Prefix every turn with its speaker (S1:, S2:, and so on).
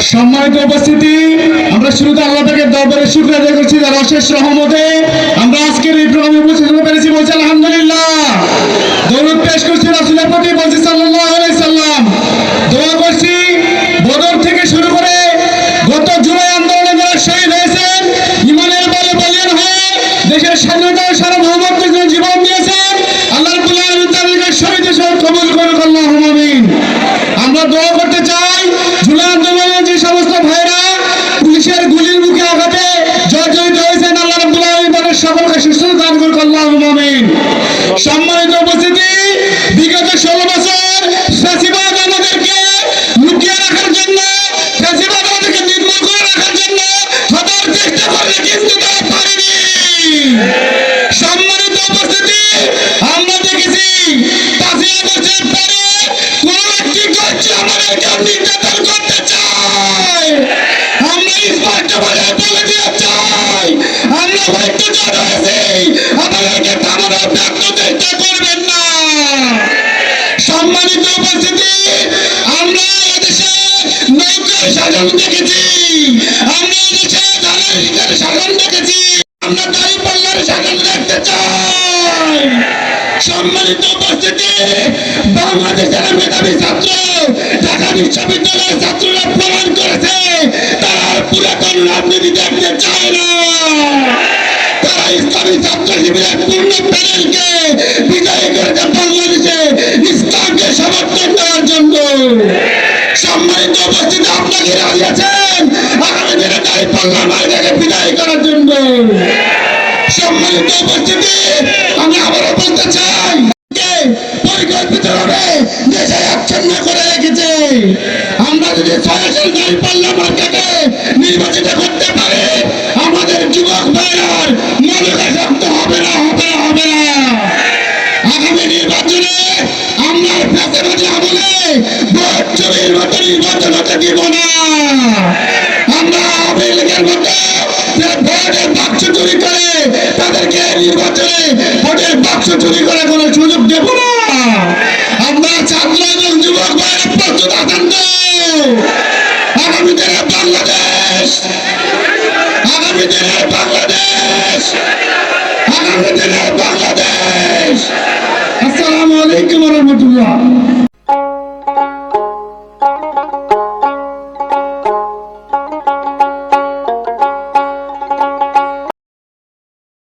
S1: সম্মানিত উপস্থিতি, আমরা শুরুতে আল্লাহ তাআলার দরবারে শুকরিয়া আদায় করছি, তার অশেষ রহমতে আমরা আজকের এই প্রোগ্রামে উপস্থিত হতে পেরেছি। বলছি আলহামদুলিল্লাহ। দরুদ পেশ করছি রাসূলের প্রতি, বলছি সাল্লাল্লাহু আলাইহি সাল্লাম। দোয়া করছি বদর থেকে শুরু করে গত জুলাই আন্দোলনে যারা শহীদ হয়েছেন, ইমানের বলে বলিয়ান হয়ে দেশের স্বাধীনতা ও সার্বভৌমত্বের জন্য জীবন দিয়েছেন, আল্লাহ রাব্বুল আলামিন তাদেরকে শহীদের সহ কবুল করুন, আল্লাহুম্মা আমিন। আমরা দোয়া করতে চাই জুলাই আন্দোলনে যে সমস্ত ভাইরা পুলিশের গুলির মুখে আঘাতে জর্জরিত হয়েছেন, আল্লাহ রাব্বুল আলামিন তাদের সকলকে সুস্থতা দান করুন, আল্লাহুম্মা আমিন। সম্মানিত উপস্থিতি, বিগত 16 বছর ফ্যাসিবাদ আমাদেরকে লুকিয়ে রাখার জন্য, ফ্যাসিবাদ আমাদেরকে নির্মূল করে রাখার জন্য হাজার চেষ্টা করলে কিন্তু তারা পারেনি। সম্মানিত উপস্থিতি, আমরা দেখেছি 5ই আগস্টের পরে কোন একটি গোষ্ঠী আমাদেরকে নির্যাতন করতে চায়। আমরা স্পষ্টভাবে বলে দিয়ে চাই, আমরা হয়তো জড় হয়েছি, আমাদেরকে থামানোর ব্যর্থ চেষ্টা করবেন না। সম্মানিত উপস্থিতি, আমরা এদেশে নৌকার শাসন দেখেছি, আমরা এদেশে ধানের শাসন দেখেছি, আমরা দাঁড়িপাল্লার শাসন দেখতে চাই। সম্মানিত উপস্থিতি, বাংলাদেশের মেধাবী ছাত্র ঢাকা বিশ্ববিদ্যালয়ের ছাত্ররা প্রমাণ করেছে তারা আর পুরাতন রাজনীতি দেখতে চায় না। তারা ইসলামী ছাত্র শিবিরের পূর্ণ প্যানেলকে বিজয়ী করেছে বাংলাদেশে ইসলামকে সমর্থন দেওয়ার জন্য। সম্মানিত উপস্থিতি, আপনাকে রাজি আছেন আগামী দিনে দাঁড়িপাল্লার মার্কাকে বিজয়ী করার জন্য? সম্মানিত উপস্থিতি, আমি আবারও বলতে চাই, পরিকল্পিতভাবে দেশে আচ্ছন্ন করে রেখেছে। আমরা যদি সরাসরি দাঁড়িপাল্লা মার্কাকে নির্বাচিত করতে পারি, আমাদের যুবক ভাইয়ার মনোকাশক্ত হবে না, হবে না, হবে না। আগামী নির্বাচনে আমরা ফ্যাসিবাদী আমলে ভোট চুরির মতো নির্বাচন হতে দিব না। আমরা আওয়ামী লীগের মতো ভোটের বাক্স চুরি করে তাদেরকে নির্বাচনে ভোটের বাক্স চুরি করে কোনো সুযোগ দেব না। আমরা ছাত্র এবং যুবক ভাইয়ের প্রস্তুত আছেন তো? আগামী দিনের বাংলাদেশ, আগামী দিনের বাংলাদেশ, আগামী দিনের বাংলাদেশ। আসসালামু আলাইকুম ওয়া রাহমাতুল্লাহ।